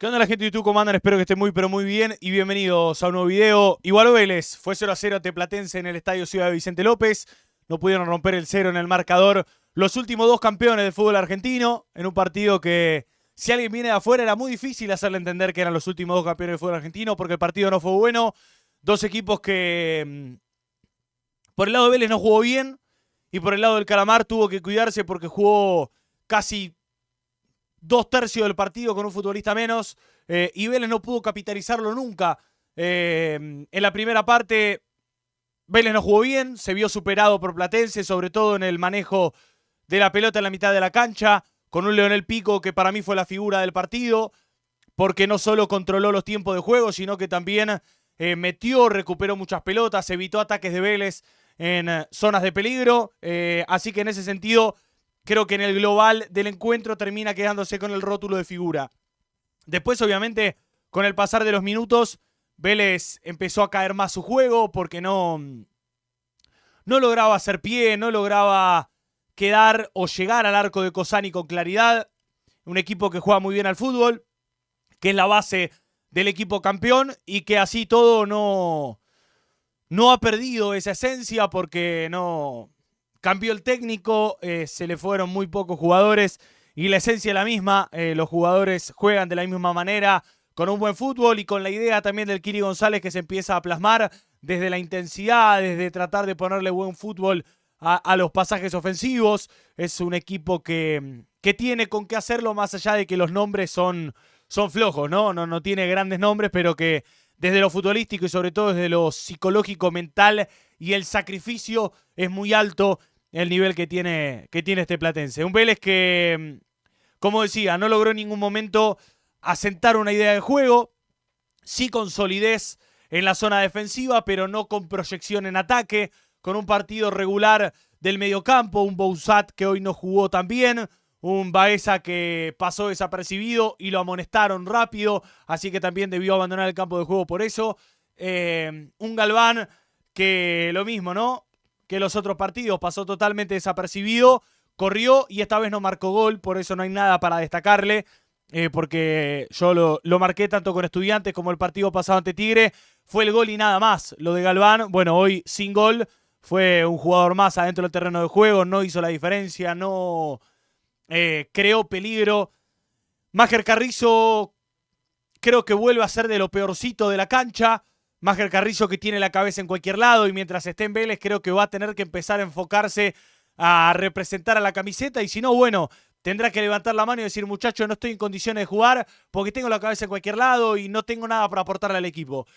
¿Qué onda la gente de YouTube? ¿Cómo andan? Espero que estén muy pero muy bien y bienvenidos a un nuevo video. Igualó Vélez, fue 0-0 ante Platense en el Estadio Ciudad de Vicente López. No pudieron romper el cero en el marcador. Los últimos dos campeones del fútbol argentino en un partido que, si alguien viene de afuera, era muy difícil hacerle entender que eran los últimos dos campeones del fútbol argentino porque el partido no fue bueno. Dos equipos que por el lado de Vélez no jugó bien y por el lado del Calamar tuvo que cuidarse porque jugó casi 2/3 del partido con un futbolista menos y Vélez no pudo capitalizarlo nunca. En la primera parte Vélez no jugó bien, se vio superado por Platense, sobre todo en el manejo de la pelota en la mitad de la cancha, con un Leonel Pico que para mí fue la figura del partido, porque no solo controló los tiempos de juego, sino que también metió, recuperó muchas pelotas, evitó ataques de Vélez en zonas de peligro, así que en ese sentido creo que en el global del encuentro termina quedándose con el rótulo de figura. Después, obviamente, con el pasar de los minutos, Vélez empezó a caer más su juego porque no lograba hacer pie, no lograba quedar o llegar al arco de Cossani con claridad. Un equipo que juega muy bien al fútbol, que es la base del equipo campeón y que así todo no ha perdido esa esencia porque no cambió el técnico, se le fueron muy pocos jugadores y la esencia es la misma. Los jugadores juegan de la misma manera, con un buen fútbol y con la idea también del Kiri González que se empieza a plasmar desde la intensidad, desde tratar de ponerle buen fútbol a los pasajes ofensivos. Es un equipo que tiene con qué hacerlo más allá de que los nombres son flojos, ¿no? No tiene grandes nombres, pero que desde lo futbolístico y sobre todo desde lo psicológico, mental y el sacrificio es muy alto el nivel que tiene este Platense. Un Vélez que, como decía, no logró en ningún momento asentar una idea de juego, sí con solidez en la zona defensiva, pero no con proyección en ataque, con un partido regular del mediocampo, un Bouzat que hoy no jugó tan bien, un Baeza que pasó desapercibido y lo amonestaron rápido, así que también debió abandonar el campo de juego por eso. Un Galván que lo mismo, ¿no? Que los otros partidos, pasó totalmente desapercibido, corrió y esta vez no marcó gol, por eso no hay nada para destacarle, porque yo lo marqué tanto con Estudiantes como el partido pasado ante Tigre, fue el gol y nada más. Lo de Galván, bueno, hoy sin gol, fue un jugador más adentro del terreno de juego, no hizo la diferencia, no creó peligro. Máger Carrizo creo que vuelve a ser de lo peorcito de la cancha. Máger Carrizo que tiene la cabeza en cualquier lado y mientras esté en Vélez creo que va a tener que empezar a enfocarse a representar a la camiseta y si no, bueno, tendrá que levantar la mano y decir, muchachos, no estoy en condiciones de jugar porque tengo la cabeza en cualquier lado y no tengo nada para aportarle al equipo.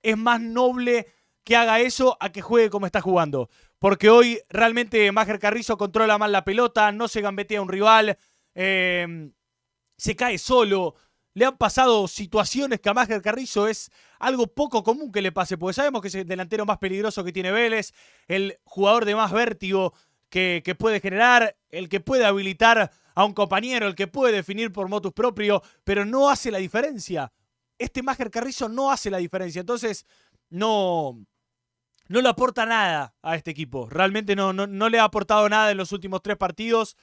Es más noble que haga eso a que juegue como está jugando. Porque hoy realmente Máger Carrizo controla mal la pelota, no se gambetea a un rival, se cae solo. Le han pasado situaciones que a Máger Carrizo es algo poco común que le pase, porque sabemos que es el delantero más peligroso que tiene Vélez, el jugador de más vértigo que puede generar, el que puede habilitar a un compañero, el que puede definir por motus propio, pero no hace la diferencia. Este Máger Carrizo no hace la diferencia, entonces no le aporta nada a este equipo. Realmente no le ha aportado nada en los últimos 3 partidos.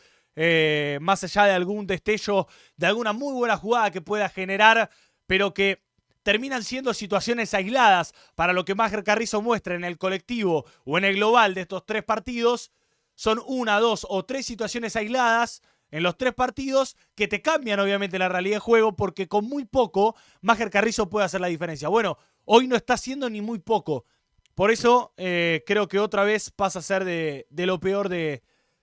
Más allá de algún destello, de alguna muy buena jugada que pueda generar, pero que terminan siendo situaciones aisladas para lo que Máger Carrizo muestra en el colectivo o en el global de estos 3 partidos. Son 1, 2 o 3 situaciones aisladas en los 3 partidos que te cambian obviamente la realidad de juego porque con muy poco Máger Carrizo puede hacer la diferencia. Bueno, hoy no está haciendo ni muy poco. Por eso creo que otra vez pasa a ser de lo peor de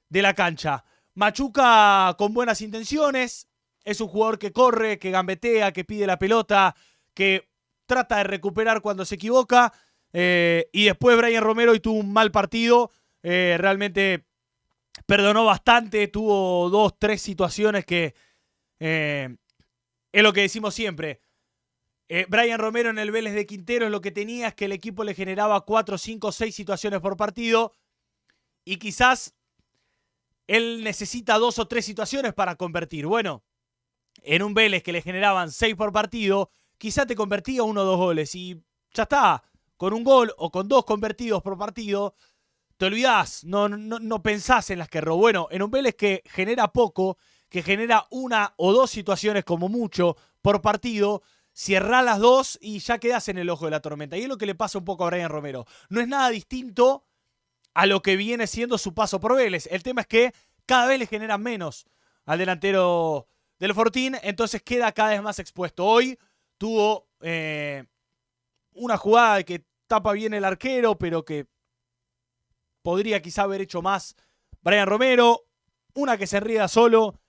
la cancha. Machuca con buenas intenciones, es un jugador que corre, que gambetea, que pide la pelota, que trata de recuperar cuando se equivoca. Y después Brian Romero hoy tuvo un mal partido, realmente perdonó bastante, tuvo 2, 3 situaciones que es lo que decimos siempre. Brian Romero en el Vélez de Quintero lo que tenía es que el equipo le generaba 4, 5, 6 situaciones por partido y quizás él necesita 2 o 3 situaciones para convertir. Bueno, en un Vélez que le generaban 6 por partido, quizá te convertía 1 o 2 goles y ya está. Con un gol o con 2 convertidos por partido, te olvidás, no pensás en las que erró. Bueno, en un Vélez que genera poco, que genera 1 o 2 situaciones como mucho por partido, cierrá las dos y ya quedás en el ojo de la tormenta. Y es lo que le pasa un poco a Brian Romero. No es nada distinto a lo que viene siendo su paso por Vélez. El tema es que cada vez le generan menos al delantero del Fortín, entonces queda cada vez más expuesto. Hoy tuvo una jugada que tapa bien el arquero, pero que podría quizá haber hecho más Brian Romero. Una que se riega solo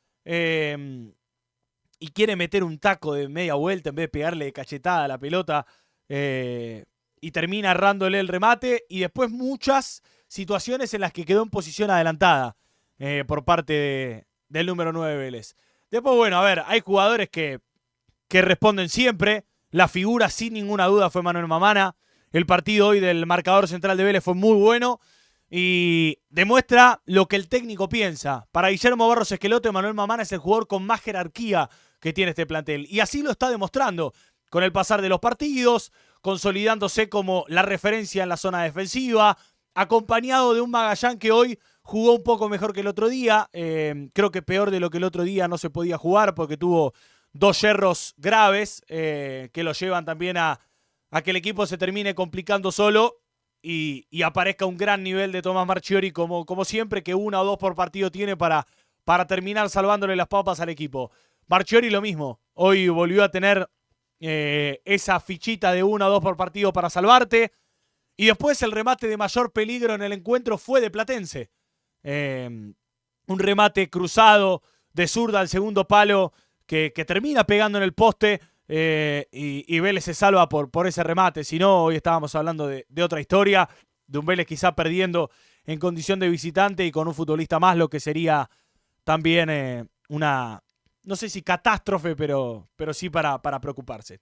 y quiere meter un taco de media vuelta en vez de pegarle de cachetada a la pelota y termina errándole el remate. Y después muchas situaciones en las que quedó en posición adelantada por parte del número 9 de Vélez. Después, bueno, a ver, hay jugadores que responden siempre. La figura, sin ninguna duda, fue Manuel Mamana. El partido hoy del marcador central de Vélez fue muy bueno y demuestra lo que el técnico piensa. Para Guillermo Barros Esqueloto, Manuel Mamana es el jugador con más jerarquía que tiene este plantel. Y así lo está demostrando con el pasar de los partidos, consolidándose como la referencia en la zona defensiva, acompañado de un Magallán que hoy jugó un poco mejor que el otro día. Creo que peor de lo que el otro día no se podía jugar porque tuvo 2 yerros graves que lo llevan también a que el equipo se termine complicando solo y aparezca un gran nivel de Tomás Marchiori como siempre, que 1 o 2 por partido tiene para terminar salvándole las papas al equipo. Marchiori lo mismo, hoy volvió a tener esa fichita de 1 o 2 por partido para salvarte. Y después el remate de mayor peligro en el encuentro fue de Platense. Un remate cruzado de zurda al segundo palo que termina pegando en el poste y Vélez se salva por ese remate. Si no, hoy estábamos hablando de otra historia, de un Vélez quizá perdiendo en condición de visitante y con un futbolista más, lo que sería también una, no sé si catástrofe, pero sí para preocuparse.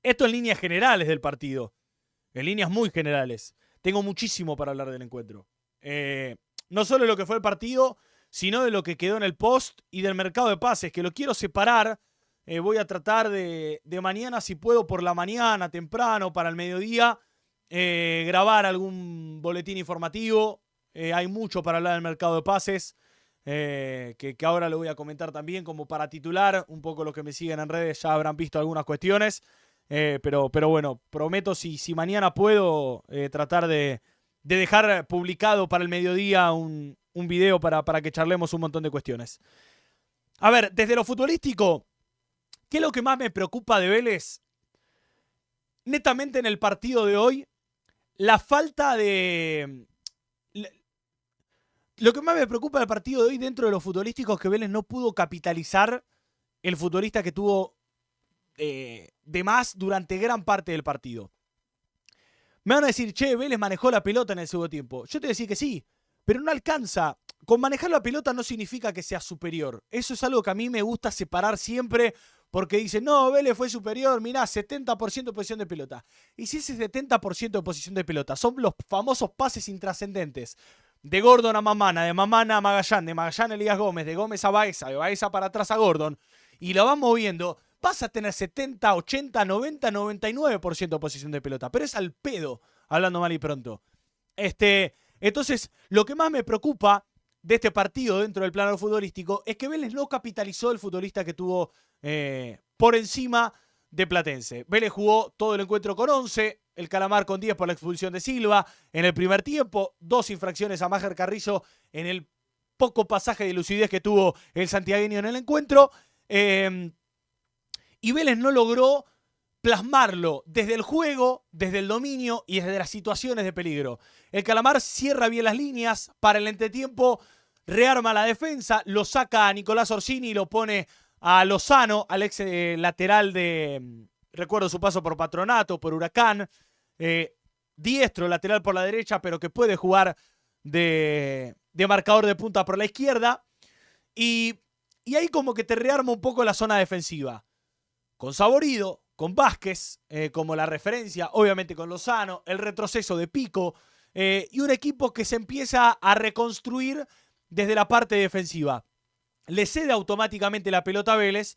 Esto en líneas generales del partido. En líneas muy generales. Tengo muchísimo para hablar del encuentro. No solo de lo que fue el partido, sino de lo que quedó en el post y del mercado de pases, que lo quiero separar. Voy a tratar de mañana, si puedo, por la mañana, temprano, para el mediodía, grabar algún boletín informativo. Hay mucho para hablar del mercado de pases, que ahora lo voy a comentar también como para titular. Un poco los que me siguen en redes ya habrán visto algunas cuestiones. Pero bueno, prometo si mañana puedo tratar de dejar publicado para el mediodía un video para que charlemos un montón de cuestiones. A ver, desde lo futbolístico, ¿qué es lo que más me preocupa de Vélez? Netamente en el partido de hoy, la falta de... Lo que más me preocupa del partido de hoy dentro de lo futbolístico es que Vélez no pudo capitalizar el futbolista que tuvo de más durante gran parte del partido. Me van a decir, che, Vélez manejó la pelota en el segundo tiempo. Yo te voy a decir que sí, pero no alcanza. Con manejar la pelota no significa que sea superior. Eso es algo que a mí me gusta separar siempre, porque dicen, no, Vélez fue superior, mirá, 70% de posición de pelota. Y si ese 70% de posición de pelota son los famosos pases intrascendentes, de Gordon a Mamana, de Mamana a Magallán, de Magallán a Elías Gómez, de Gómez a Baeza, de Baeza para atrás a Gordon, y lo van moviendo, vas a tener 70, 80, 90, 99% de posición de pelota. Pero es al pedo, hablando mal y pronto. Entonces, lo que más me preocupa de este partido dentro del plano futbolístico es que Vélez no capitalizó el futbolista que tuvo por encima de Platense. Vélez jugó todo el encuentro con 11, el Calamar con 10 por la expulsión de Silva. En el primer tiempo, 2 infracciones a Máger Carrillo en el poco pasaje de lucidez que tuvo el santiagueño en el encuentro. Y Vélez no logró plasmarlo desde el juego, desde el dominio y desde las situaciones de peligro. El Calamar cierra bien las líneas, para el entretiempo rearma la defensa, lo saca a Nicolás Orsini y lo pone a Lozano, al ex lateral de, recuerdo su paso por Patronato, por Huracán, diestro, lateral por la derecha, pero que puede jugar de marcador de punta por la izquierda. Y ahí como que te rearma un poco la zona defensiva. Con Saborido, con Vázquez como la referencia, obviamente con Lozano, el retroceso de Pico y un equipo que se empieza a reconstruir desde la parte defensiva. Le cede automáticamente la pelota a Vélez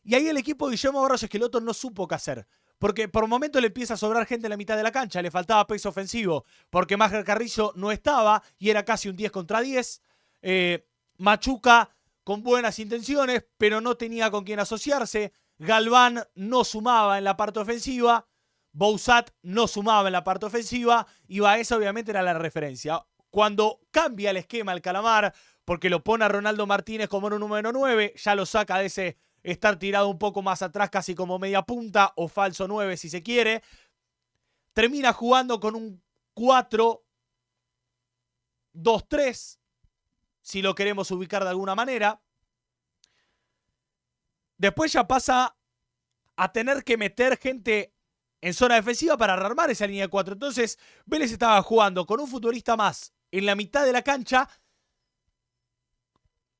y ahí el equipo de Guillermo Barros Esqueloto no supo qué hacer. Porque por momentos le empieza a sobrar gente en la mitad de la cancha, le faltaba peso ofensivo, porque Máger Carrillo no estaba y era casi un 10 contra 10. Machuca con buenas intenciones, pero no tenía con quién asociarse. Galván no sumaba en la parte ofensiva, Bouzat no sumaba en la parte ofensiva y Baeza obviamente era la referencia. Cuando cambia el esquema el Calamar, porque lo pone a Ronaldo Martínez como en un número 9, ya lo saca de ese estar tirado un poco más atrás, casi como media punta o falso 9 si se quiere, termina jugando con un 4-2-3, si lo queremos ubicar de alguna manera. Después ya pasa a tener que meter gente en zona defensiva para rearmar esa línea de 4. Entonces, Vélez estaba jugando con un futbolista más en la mitad de la cancha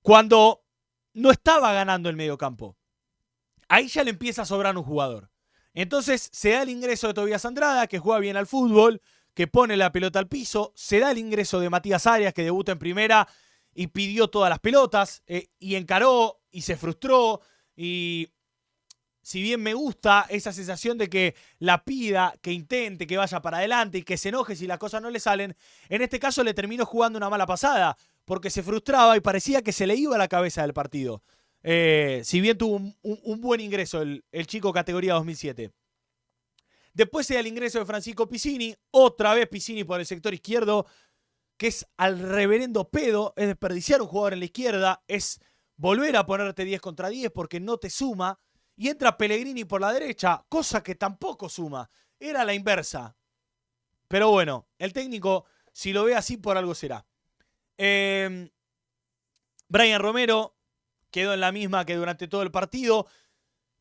cuando no estaba ganando el mediocampo. Ahí ya le empieza a sobrar un jugador. Entonces, se da el ingreso de Tobías Andrada, que juega bien al fútbol, que pone la pelota al piso. Se da el ingreso de Matías Arias, que debuta en primera y pidió todas las pelotas, y encaró, y se frustró, y si bien me gusta esa sensación de que la pida, que intente, que vaya para adelante y que se enoje si las cosas no le salen, en este caso le terminó jugando una mala pasada, porque se frustraba y parecía que se le iba la cabeza del partido. Si bien tuvo un buen ingreso el chico categoría 2007. Después se da el ingreso de Francisco Piscini, otra vez Piscini por el sector izquierdo, que es al reverendo pedo, es desperdiciar un jugador en la izquierda, es volver a ponerte 10 contra 10 porque no te suma. Y entra Pellegrini por la derecha, cosa que tampoco suma. Era la inversa. Pero bueno, el técnico, si lo ve así, por algo será. Brian Romero quedó en la misma que durante todo el partido.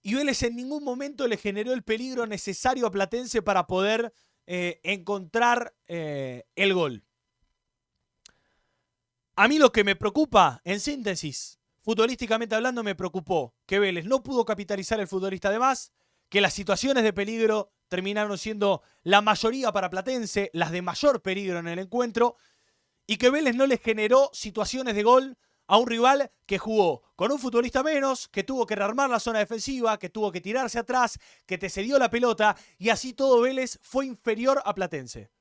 Y Vélez en ningún momento le generó el peligro necesario a Platense para poder encontrar el gol. A mí lo que me preocupa, en síntesis, futbolísticamente hablando, me preocupó que Vélez no pudo capitalizar el futbolista de más, que las situaciones de peligro terminaron siendo la mayoría para Platense, las de mayor peligro en el encuentro, y que Vélez no le generó situaciones de gol a un rival que jugó con un futbolista menos, que tuvo que rearmar la zona defensiva, que tuvo que tirarse atrás, que te cedió la pelota, y así todo Vélez fue inferior a Platense.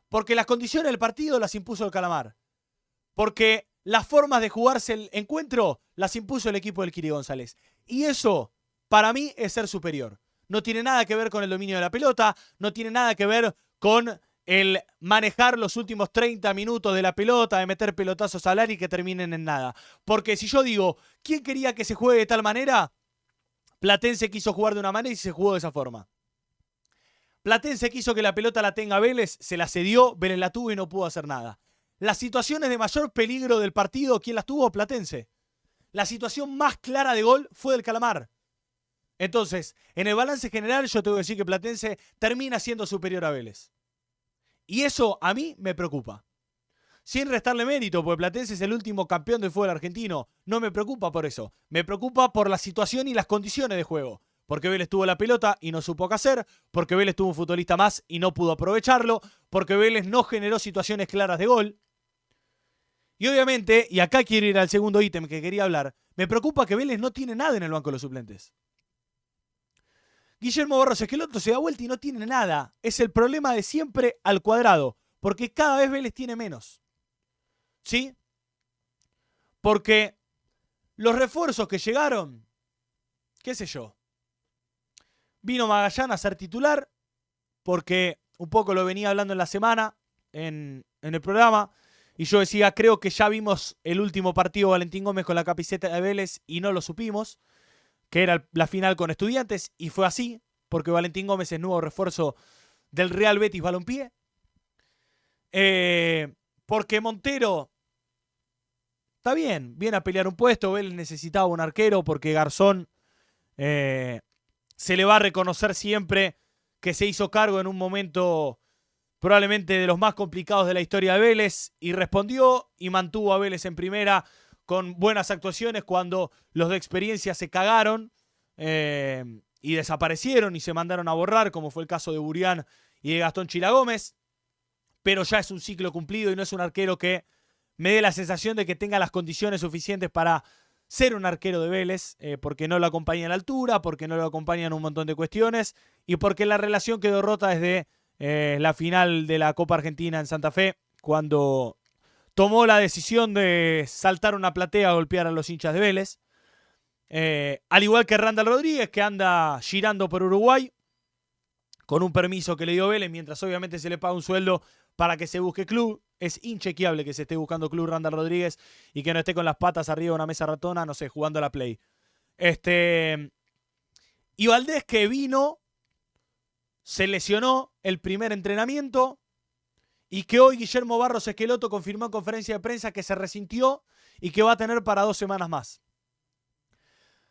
Porque las condiciones del partido las impuso el Calamar. Porque las formas de jugarse el encuentro las impuso el equipo del Kiri González. Y eso, para mí, es ser superior. No tiene nada que ver con el dominio de la pelota, no tiene nada que ver con el manejar los últimos 30 minutos de la pelota, de meter pelotazos al área y que terminen en nada. Porque si yo digo, ¿quién quería que se juegue de tal manera? Platense quiso jugar de una manera y se jugó de esa forma. Platense quiso que la pelota la tenga Vélez, se la cedió, Vélez la tuvo y no pudo hacer nada. Las situaciones de mayor peligro del partido, ¿quién las tuvo? Platense. La situación más clara de gol fue del Calamar. Entonces, en el balance general, yo tengo que decir que Platense termina siendo superior a Vélez. Y eso a mí me preocupa. Sin restarle mérito, porque Platense es el último campeón del fútbol argentino. No me preocupa por eso. Me preocupa por la situación y las condiciones de juego. Porque Vélez tuvo la pelota y no supo qué hacer, porque Vélez tuvo un futbolista más y no pudo aprovecharlo, porque Vélez no generó situaciones claras de gol. Y obviamente, y acá quiero ir al segundo ítem que quería hablar, me preocupa que Vélez no tiene nada en el banco de los suplentes. Guillermo Barros Esqueloto se da vuelta y no tiene nada. Es el problema de siempre al cuadrado, porque cada vez Vélez tiene menos. ¿Sí? Porque los refuerzos que llegaron, qué sé yo, vino Magallán a ser titular, porque un poco lo venía hablando en la semana, en el programa, y yo decía, creo que ya vimos el último partido de Valentín Gómez con la camiseta de Vélez y no lo supimos, que era la final con Estudiantes, y fue así, porque Valentín Gómez es nuevo refuerzo del Real Betis Balompié. Porque Montero está bien, viene a pelear un puesto, Vélez necesitaba un arquero porque Garzón se le va a reconocer siempre que se hizo cargo en un momento probablemente de los más complicados de la historia de Vélez, y respondió y mantuvo a Vélez en primera con buenas actuaciones cuando los de experiencia se cagaron y desaparecieron y se mandaron a borrar, como fue el caso de Burián y de Gastón Chilagómez. Pero ya es un ciclo cumplido y no es un arquero que me dé la sensación de que tenga las condiciones suficientes para ser un arquero de Vélez, porque no lo acompaña en la altura, porque no lo acompaña en un montón de cuestiones y porque la relación quedó rota desde la final de la Copa Argentina en Santa Fe, cuando tomó la decisión de saltar una platea a golpear a los hinchas de Vélez. Al igual que Randall Rodríguez, que anda girando por Uruguay con un permiso que le dio Vélez, mientras obviamente se le paga un sueldo para que se busque club. Es inchequeable que se esté buscando club Randall Rodríguez y que no esté con las patas arriba de una mesa ratona, no sé, jugando a la Play. Y Valdés, que vino, se lesionó el primer entrenamiento y que hoy Guillermo Barros Esqueloto confirmó en conferencia de prensa que se resintió y que va a tener para 2 semanas más.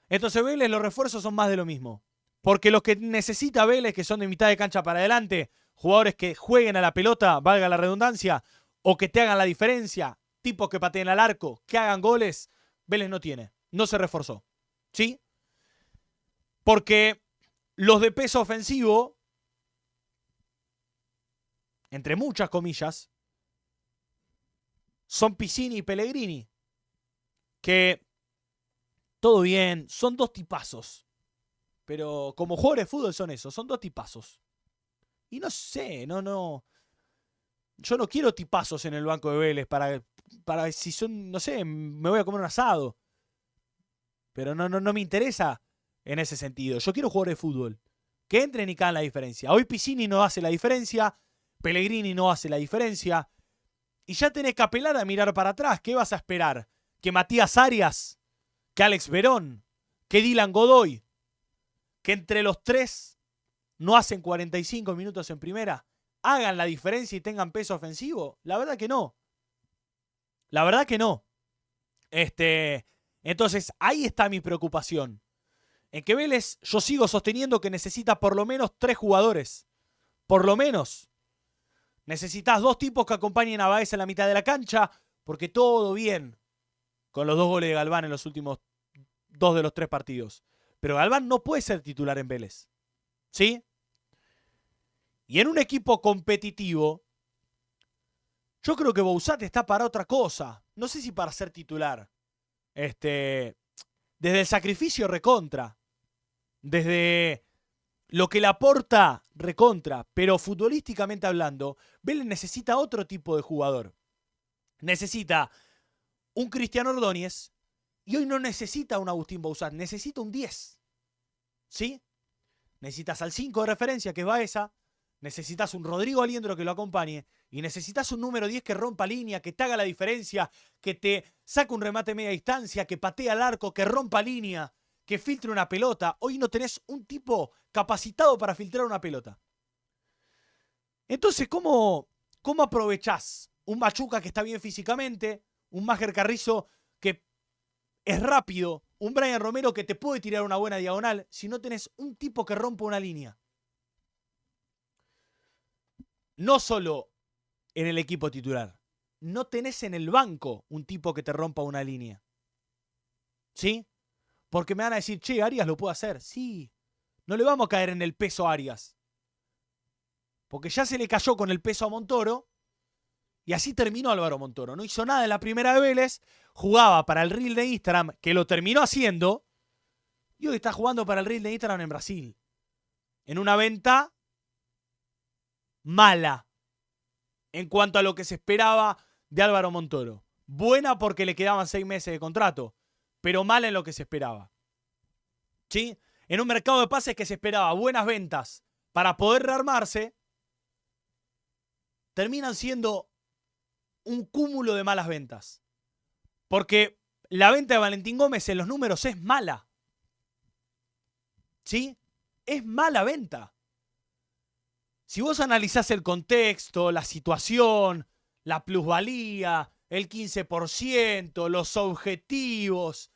Entonces Vélez, los refuerzos son más de lo mismo. Porque los que necesita Vélez, que son de mitad de cancha para adelante, jugadores que jueguen a la pelota, valga la redundancia, o que te hagan la diferencia, tipos que pateen al arco, que hagan goles, Vélez no tiene. No se reforzó. ¿Sí? Porque los de peso ofensivo, entre muchas comillas, son Piscini y Pellegrini. Que todo bien, son 2 tipazos. Pero como jugadores de fútbol son esos, son 2 tipazos. Y no sé, no. Yo no quiero tipazos en el banco de Vélez para si son, no sé, me voy a comer un asado. Pero no me interesa en ese sentido. Yo quiero jugadores de fútbol. Que entren y caen la diferencia. Hoy Piscini no hace la diferencia. Pellegrini no hace la diferencia. Y ya tenés que apelar a mirar para atrás. ¿Qué vas a esperar? ¿Que Matías Arias? ¿Que Alex Verón? ¿Que Dylan Godoy? ¿Que entre los 3 no hacen 45 minutos en primera? ¿Hagan la diferencia y tengan peso ofensivo? La verdad que no. La verdad que no. Entonces, ahí está mi preocupación. En que Vélez, yo sigo sosteniendo que necesita por lo menos 3 jugadores. Por lo menos. Necesitas 2 tipos que acompañen a Baez en la mitad de la cancha, porque todo bien con los 2 goles de Galván en los últimos 2 de los 3 partidos. Pero Galván no puede ser titular en Vélez. ¿Sí? Y en un equipo competitivo, yo creo que Bouzat está para otra cosa. No sé si para ser titular. Desde el sacrificio recontra. Desde lo que le aporta recontra. Pero futbolísticamente hablando, Vélez necesita otro tipo de jugador. Necesita un Cristiano Ordóñez. Y hoy no necesita un Agustín Bouzat. Necesita un 10. ¿Sí? Necesitas al 5 de referencia, que es Baeza. Necesitas un Rodrigo Aliendro que lo acompañe. Y necesitas un número 10 que rompa línea, que te haga la diferencia, que te saque un remate media distancia, que patee al arco, que rompa línea, que filtre una pelota. Hoy no tenés un tipo capacitado para filtrar una pelota. Entonces, ¿cómo aprovechás un Machuca que está bien físicamente, un Máger Carrizo que es rápido, un Brian Romero que te puede tirar una buena diagonal, si no tenés un tipo que rompa una línea? No solo en el equipo titular. No tenés en el banco un tipo que te rompa una línea. ¿Sí? Porque me van a decir, che, Arias lo puede hacer. Sí. No le vamos a caer en el peso a Arias. Porque ya se le cayó con el peso a Montoro. Y así terminó Álvaro Montoro. No hizo nada en la primera de Vélez. Jugaba para el reel de Instagram, que lo terminó haciendo. Y hoy está jugando para el reel de Instagram en Brasil. En una venta mala. En cuanto a lo que se esperaba de Álvaro Montoro. Buena porque le quedaban 6 meses de contrato, pero mala en lo que se esperaba. ¿Sí? En un mercado de pases que se esperaba buenas ventas para poder rearmarse, terminan siendo un cúmulo de malas ventas. Porque la venta de Valentín Gómez en los números es mala. ¿Sí? Es mala venta. Si vos analizás el contexto, la situación, la plusvalía, el 15%, los objetivos,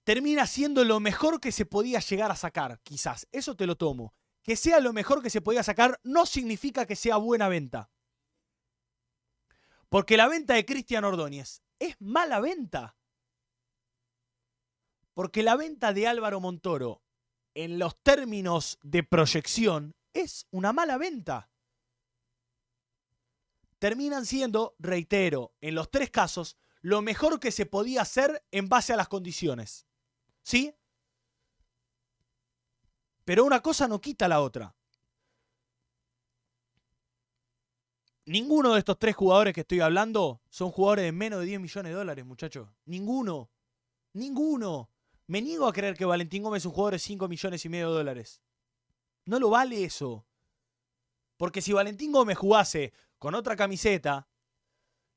termina siendo lo mejor que se podía llegar a sacar, quizás. Eso te lo tomo. Que sea lo mejor que se podía sacar no significa que sea buena venta. Porque la venta de Cristian Ordóñez es mala venta. Porque la venta de Álvaro Montoro, en los términos de proyección, es una mala venta. Terminan siendo, reitero, en los 3 casos, lo mejor que se podía hacer en base a las condiciones. ¿Sí? Pero una cosa no quita la otra. Ninguno de estos 3 jugadores que estoy hablando son jugadores de menos de $10 millones, muchachos. Ninguno. Ninguno. Me niego a creer que Valentín Gómez es un jugador de 5,5 millones de dólares. No lo vale eso. Porque si Valentín Gómez jugase con otra camiseta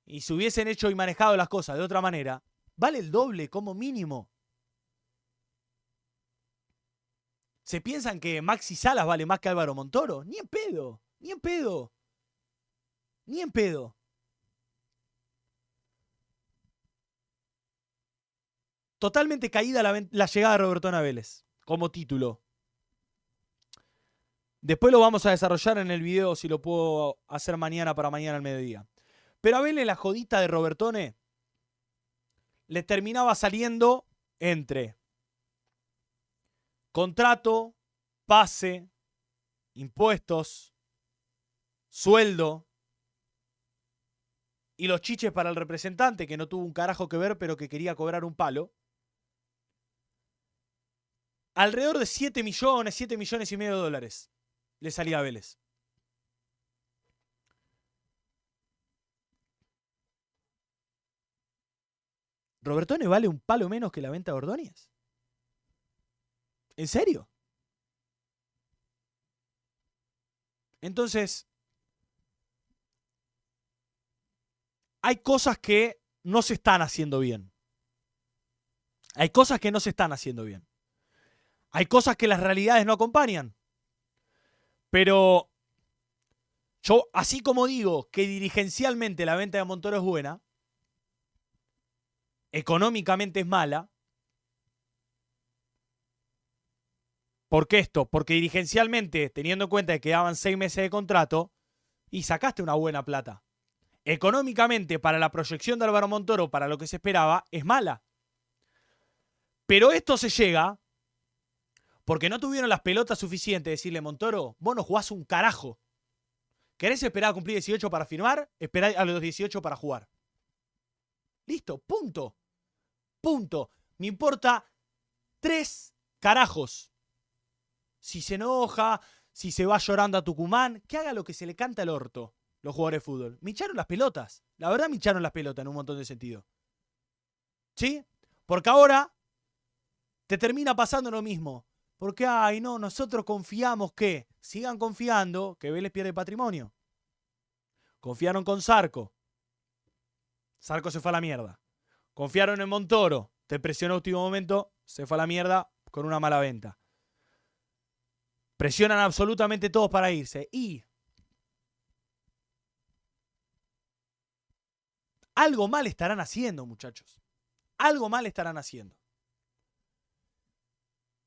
y se hubiesen hecho y manejado las cosas de otra manera, vale el doble como mínimo. ¿Se piensan que Maxi Salas vale más que Álvaro Montoro? Ni en pedo, ni en pedo, ni en pedo. Totalmente caída la llegada de Roberto Vélez como título. Después lo vamos a desarrollar en el video si lo puedo hacer mañana para mañana al mediodía. Pero a Vélez la jodita de Robertone le terminaba saliendo entre contrato, pase, impuestos, sueldo y los chiches para el representante que no tuvo un carajo que ver pero que quería cobrar un palo. Alrededor de 7 millones y medio de dólares le salía a Vélez. ¿Robertone vale un palo menos que la venta de Ordóñez? ¿En serio? Entonces, hay cosas que no se están haciendo bien. Hay cosas que no se están haciendo bien. Hay cosas que las realidades no acompañan. Pero yo, así como digo que dirigencialmente la venta de Montoro es buena, económicamente es mala. ¿Por qué esto? Porque dirigencialmente, teniendo en cuenta que quedaban 6 meses de contrato, y sacaste una buena plata. Económicamente, para la proyección de Álvaro Montoro, para lo que se esperaba, es mala. Pero esto se llega porque no tuvieron las pelotas suficientes de decirle, Montoro, vos no jugás un carajo. ¿Querés esperar a cumplir 18 para firmar? Esperá a los 18 para jugar. Listo, punto. Punto. Me importa 3 carajos. Si se enoja, si se va llorando a Tucumán, que haga lo que se le canta al orto los jugadores de fútbol. Me echaron las pelotas. La verdad me echaron las pelotas en un montón de sentidos. ¿Sí? Porque ahora te termina pasando lo mismo. Porque, ay, no, nosotros confiamos que sigan confiando que Vélez pierde patrimonio. Confiaron con Zarco. Zarco se fue a la mierda. Confiaron en Montoro. Te presionó a último momento. Se fue a la mierda con una mala venta. Presionan absolutamente todos para irse. Y algo mal estarán haciendo, muchachos. Algo mal estarán haciendo.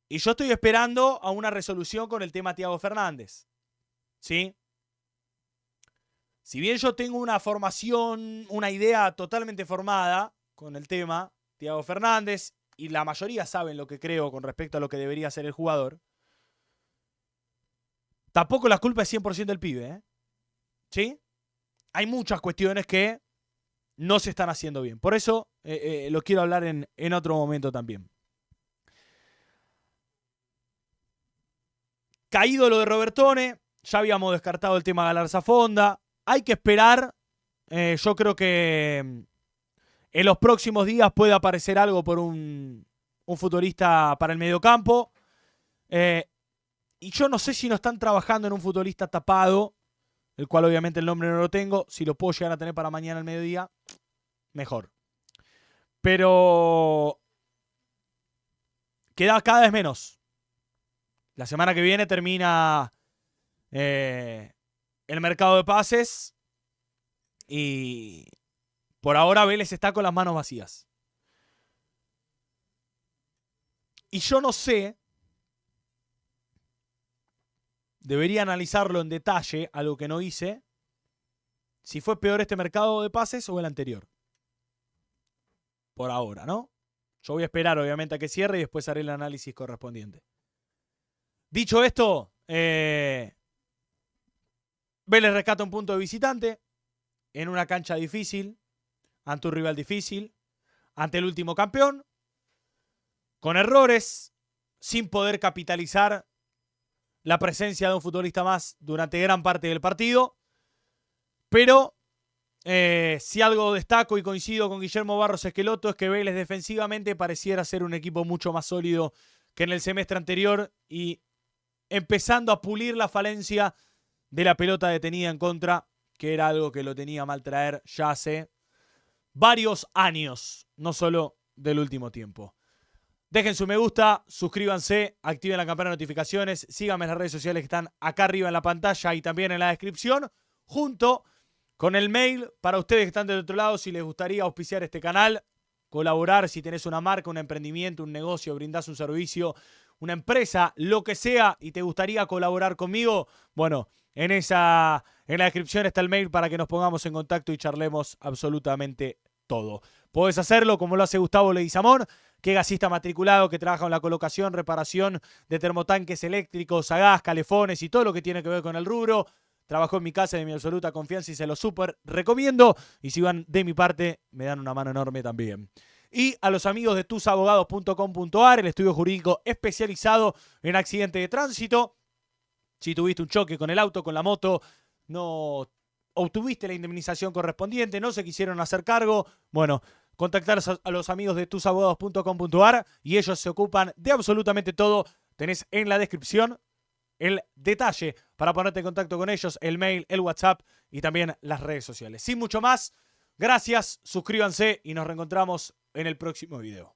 Y yo estoy esperando a una resolución con el tema Thiago Fernández. ¿Sí? Si bien yo tengo una formación, una idea totalmente formada con el tema Thiago Fernández, y la mayoría saben lo que creo con respecto a lo que debería ser el jugador, tampoco la culpa es 100% del pibe, ¿eh? ¿Sí? Hay muchas cuestiones que no se están haciendo bien. Por eso lo quiero hablar en otro momento también. Caído lo de Robertone, ya habíamos descartado el tema de Galarza Fonda. Hay que esperar. Yo creo que en los próximos días puede aparecer algo por un futbolista para el mediocampo. Y yo no sé si no están trabajando en un futbolista tapado, el cual obviamente el nombre no lo tengo. Si lo puedo llegar a tener para mañana al mediodía, mejor. Pero queda cada vez menos. La semana que viene termina el mercado de pases y por ahora Vélez está con las manos vacías. Y yo no sé, debería analizarlo en detalle, algo que no hice, si fue peor este mercado de pases o el anterior. Por ahora, ¿no? Yo voy a esperar obviamente a que cierre y después haré el análisis correspondiente. Dicho esto, Vélez rescata un punto de visitante en una cancha difícil, ante un rival difícil, ante el último campeón, con errores, sin poder capitalizar la presencia de un futbolista más durante gran parte del partido, pero Si algo destaco y coincido con Guillermo Barros Esqueloto es que Vélez defensivamente pareciera ser un equipo mucho más sólido que en el semestre anterior y empezando a pulir la falencia de la pelota detenida en contra, que era algo que lo tenía mal traer ya hace varios años, no solo del último tiempo. Dejen su me gusta, suscríbanse, activen la campana de notificaciones, síganme en las redes sociales que están acá arriba en la pantalla y también en la descripción, junto con el mail para ustedes que están del otro lado, si les gustaría auspiciar este canal, colaborar, si tenés una marca, un emprendimiento, un negocio, brindás un servicio, una empresa, lo que sea, y te gustaría colaborar conmigo, bueno, en la descripción está el mail para que nos pongamos en contacto y charlemos absolutamente todo. Podés hacerlo como lo hace Gustavo Leguizamón, que es gasista matriculado, que trabaja en la colocación, reparación de termotanques eléctricos, gas, calefones y todo lo que tiene que ver con el rubro. Trabajó en mi casa de mi absoluta confianza y se lo súper recomiendo. Y si van de mi parte, me dan una mano enorme también. Y a los amigos de tusabogados.com.ar, el estudio jurídico especializado en accidentes de tránsito. Si tuviste un choque con el auto, con la moto, no obtuviste la indemnización correspondiente, no se quisieron hacer cargo, bueno, contactar a los amigos de tusabogados.com.ar y ellos se ocupan de absolutamente todo. Tenés en la descripción el detalle para ponerte en contacto con ellos, el mail, el WhatsApp y también las redes sociales. Sin mucho más, gracias, suscríbanse y nos reencontramos en el próximo video.